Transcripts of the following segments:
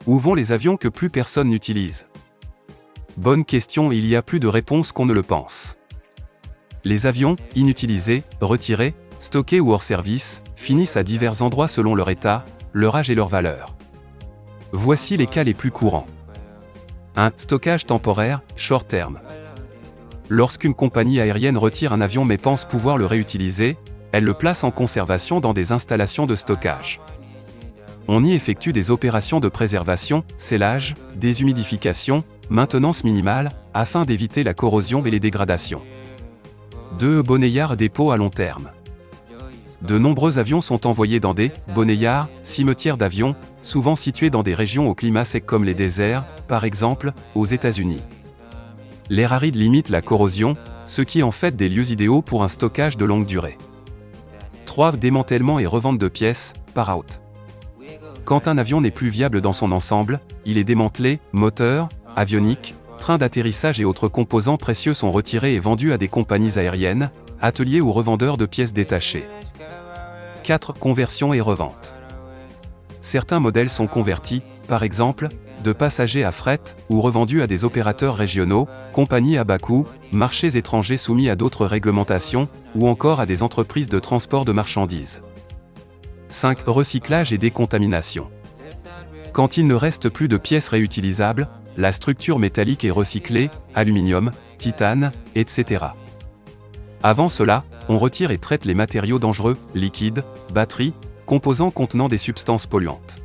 Où vont les avions que plus personne n'utilise? Bonne question, et il y a plus de réponses qu'on ne le pense. Les avions, inutilisés, retirés, stockés ou hors service, finissent à divers endroits selon leur état, leur âge et leur valeur. Voici les cas les plus courants. 1. Stockage temporaire, short term. Lorsqu'une compagnie aérienne retire un avion mais pense pouvoir le réutiliser, elle le place en conservation dans des installations de stockage. On y effectue des opérations de préservation, scellage, déshumidification, maintenance minimale, afin d'éviter la corrosion et les dégradations. 2. Bonneyard dépôt à long terme. De nombreux avions sont envoyés dans des bonneyards, cimetières d'avions, souvent situés dans des régions au climat sec comme les déserts, par exemple, aux États-Unis. L'air aride limite la corrosion, ce qui en fait des lieux idéaux pour un stockage de longue durée. 3. Démantèlement et revente de pièces, par out. Quand un avion n'est plus viable dans son ensemble, il est démantelé, moteur, avionique, train d'atterrissage et autres composants précieux sont retirés et vendus à des compagnies aériennes, ateliers ou revendeurs de pièces détachées. 4. Conversion et revente. Certains modèles sont convertis, par exemple, de passagers à fret, ou revendus à des opérateurs régionaux, compagnies à bas coût, marchés étrangers soumis à d'autres réglementations, ou encore à des entreprises de transport de marchandises. 5. Recyclage et décontamination. Quand il ne reste plus de pièces réutilisables, la structure métallique est recyclée, aluminium, titane, etc. Avant cela, on retire et traite les matériaux dangereux, liquides, batteries, composants contenant des substances polluantes.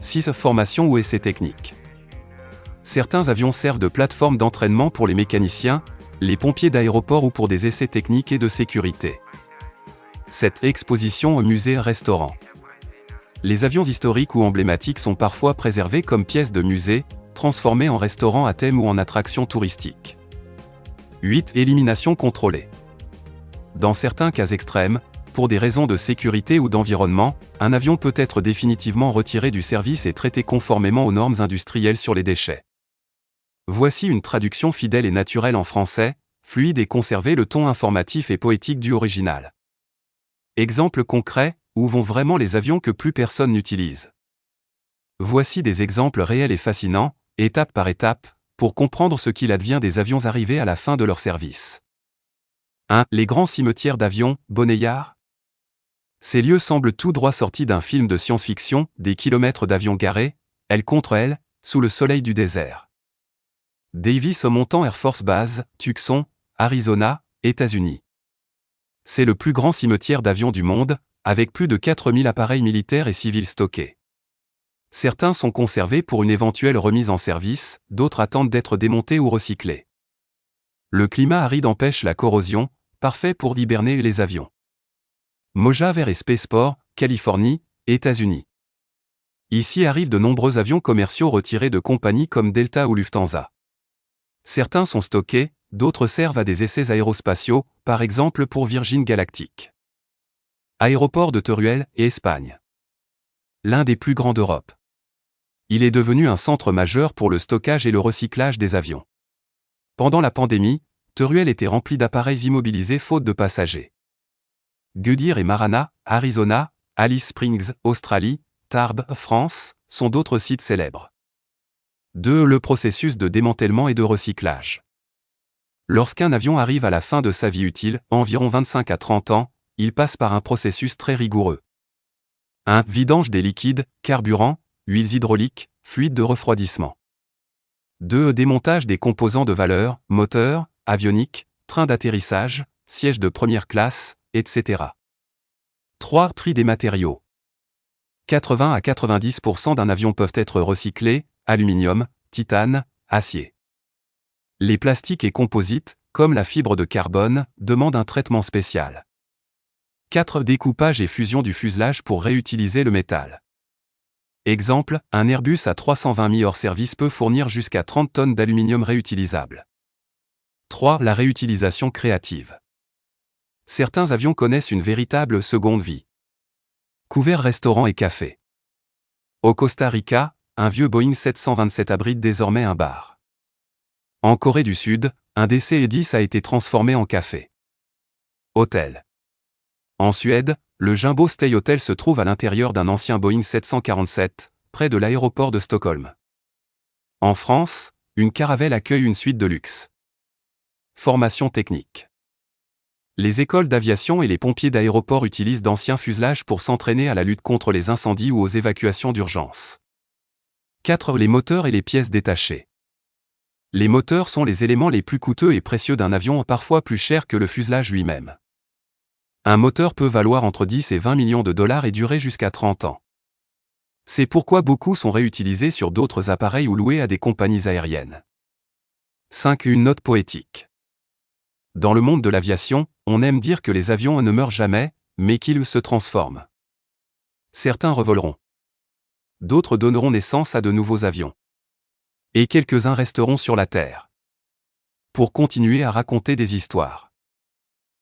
6. Formation ou essais techniques. Certains avions servent de plateforme d'entraînement pour les mécaniciens, les pompiers d'aéroport ou pour des essais techniques et de sécurité. 7. Exposition au musée et restaurant. Les avions historiques ou emblématiques sont parfois préservés comme pièces de musée, transformés en restaurants à thème ou en attractions touristiques. 8. Élimination contrôlée. Dans certains cas extrêmes, pour des raisons de sécurité ou d'environnement, un avion peut être définitivement retiré du service et traité conformément aux normes industrielles sur les déchets. Voici une traduction fidèle et naturelle en français, fluide et conservez le ton informatif et poétique du original. Exemple concret, où vont vraiment les avions que plus personne n'utilise? Voici des exemples réels et fascinants, étape par étape, pour comprendre ce qu'il advient des avions arrivés à la fin de leur service. 1. Les grands cimetières d'avions, bonneyards. Ces lieux semblent tout droit sortis d'un film de science-fiction, des kilomètres d'avions garés, ailes contre ailes, sous le soleil du désert. Davis-Monthan Air Force Base, Tucson, Arizona, États-Unis. C'est le plus grand cimetière d'avions du monde, avec plus de 4000 appareils militaires et civils stockés. Certains sont conservés pour une éventuelle remise en service, d'autres attendent d'être démontés ou recyclés. Le climat aride empêche la corrosion, parfait pour hiberner les avions. Mojave Air et Spaceport, Californie, États-Unis. Ici arrivent de nombreux avions commerciaux retirés de compagnies comme Delta ou Lufthansa. Certains sont stockés, d'autres servent à des essais aérospatiaux, par exemple pour Virgin Galactic. Aéroport de Teruel, Espagne. L'un des plus grands d'Europe. Il est devenu un centre majeur pour le stockage et le recyclage des avions. Pendant la pandémie, Teruel était rempli d'appareils immobilisés faute de passagers. Goodyear et Marana, Arizona, Alice Springs, Australie, Tarbes, France, sont d'autres sites célèbres. 2. Le processus de démantèlement et de recyclage. Lorsqu'un avion arrive à la fin de sa vie utile, environ 25 à 30 ans, il passe par un processus très rigoureux. 1. Vidange des liquides, carburant, huiles hydrauliques, fluides de refroidissement. 2. Démontage des composants de valeur, moteurs, avioniques, trains d'atterrissage, sièges de première classe, etc. 3. Tri des matériaux. 80 à 90% d'un avion peuvent être recyclés, aluminium, titane, acier. Les plastiques et composites, comme la fibre de carbone, demandent un traitement spécial. 4. Découpage et fusion du fuselage pour réutiliser le métal. Exemple, un Airbus A320 mis hors service peut fournir jusqu'à 30 tonnes d'aluminium réutilisable. 3. La réutilisation créative. Certains avions connaissent une véritable seconde vie. Couverts restaurants et cafés. Au Costa Rica, un vieux Boeing 727 abrite désormais un bar. En Corée du Sud, un DC-10 a été transformé en café. Hôtel. En Suède, le Jumbo Stay Hotel se trouve à l'intérieur d'un ancien Boeing 747, près de l'aéroport de Stockholm. En France, une Caravelle accueille une suite de luxe. Formation technique. Les écoles d'aviation et les pompiers d'aéroport utilisent d'anciens fuselages pour s'entraîner à la lutte contre les incendies ou aux évacuations d'urgence. 4. Les moteurs et les pièces détachées. Les moteurs sont les éléments les plus coûteux et précieux d'un avion, parfois plus chers que le fuselage lui-même. Un moteur peut valoir entre 10 et 20 millions de dollars et durer jusqu'à 30 ans. C'est pourquoi beaucoup sont réutilisés sur d'autres appareils ou loués à des compagnies aériennes. 5. Une note poétique. Dans le monde de l'aviation, on aime dire que les avions ne meurent jamais, mais qu'ils se transforment. Certains revoleront. D'autres donneront naissance à de nouveaux avions. Et quelques-uns resteront sur la Terre pour continuer à raconter des histoires.